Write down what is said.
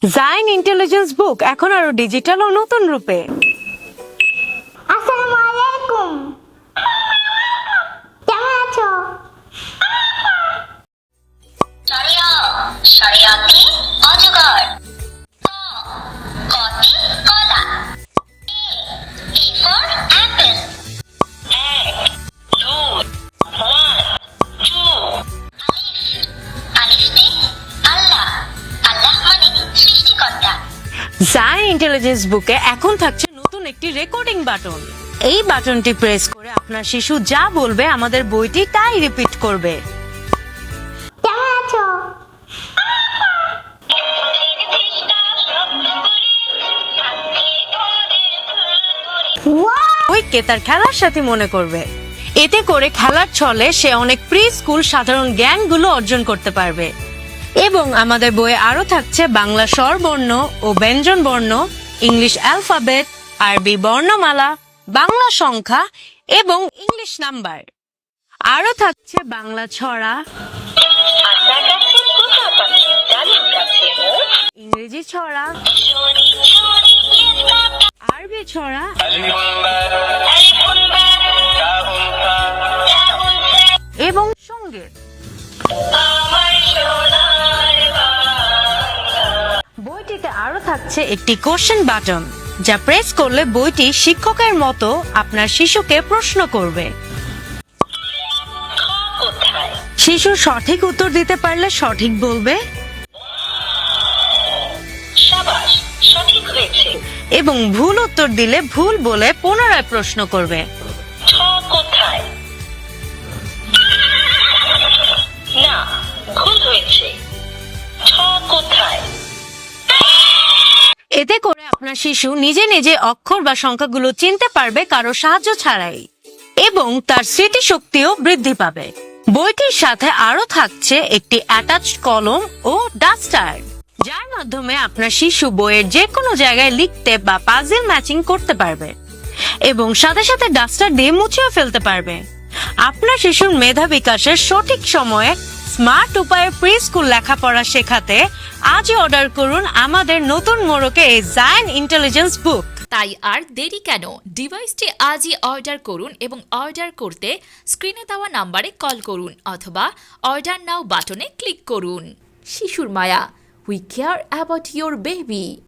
Zain intelligence বুক এখন আরো digital ও নতুন রূপে। আসসালামু আলাইকুম, কেমন আছো? সারিয়া সারিয়াতে অজগর কতে কলা এ ফর অ্যাপল এক দুই ওয়ান টু আলিফতে আল্লাহ আল্লাহ মানে সৃষ্টিকর্তা। জাইন ইন্টেলিজেন্স বুকে এখন থাকছে নতুন একটি রেকর্ডিং বাটন। এই বাটনটি প্রেস করে আপনার শিশু যা বলবে আমাদের বইটি তাই রিপিট করবে। কেমন আছো? ওয়াও! বইকে তার খেলার সাথে মনে করবে। এতে করে খেলার ছলে সে অনেক প্রি স্কুল সাধারণ জ্ঞানগুলো অর্জন করতে পারবে। এবং আমাদের বইয়ে আরো থাকছে বাংলা স্বরবর্ণ ও ব্যঞ্জন বর্ণ, ইংলিশ অ্যালফাবেট, আরবি বর্ণমালা, বাংলা সংখ্যা এবং ইংলিশ নাম্বার। আরো থাকছে বাংলা ছড়া, আপনার কাছে কোথা পাখি ডালিম গাছে মোর ইংরেজি ছড়া, শনি শনি আরবি ছড়া এবং সঙ্গীত। বইটিতে আরো থাকছে একটি কোশ্চেন বাটন, যা প্রেস করলে বইটি শিক্ষকের মতো আপনার শিশুকে প্রশ্ন করবে। কোথায় শিশু সঠিক উত্তর দিতে পারলে সঠিক বলবে সাবাস সঠিক হয়েছে। এবং ভুল উত্তর দিলে ভুল বলে পুনরায় প্রশ্ন করবে। ছ কোথায় না ভুল হয়েছে। ছ কোথায় এতে করে আপনার শিশু নিজে নিজে অক্ষর বা সংখ্যাগুলো চিনতে পারবে কারো সাহায্য ছাড়াই, এবং তার স্মৃতিশক্তিও বৃদ্ধি পাবে। বইটির সাথে আরো থাকছে একটি অ্যাটাচড কলম ও ডাস্টার, যার মাধ্যমে আপনার শিশু বইয়ের যে কোনো জায়গায় লিখতে বা পাজল ম্যাচিং করতে পারবে এবং সাথে সাথে ডাস্টার দিয়ে মুছেও ফেলতে পারবে। আপনার শিশুর মেধা বিকাশের সঠিক সময়ে স্মার্ট উপায়ে প্রি স্কুল লেখাপড়া শেখাতে আজই অর্ডার করুন আমাদের নতুন মোড়কে এই জাইন ইন্টেলিজেন্স বুক। তাই আর দেরি কেন, ডিভাইসটি আজই অর্ডার করুন এবং অর্ডার করতে স্ক্রিনে দেওয়া নাম্বারে কল করুন অথবা অর্ডার নাও বাটনে ক্লিক করুন। শিশুর মায়া, we care about your baby.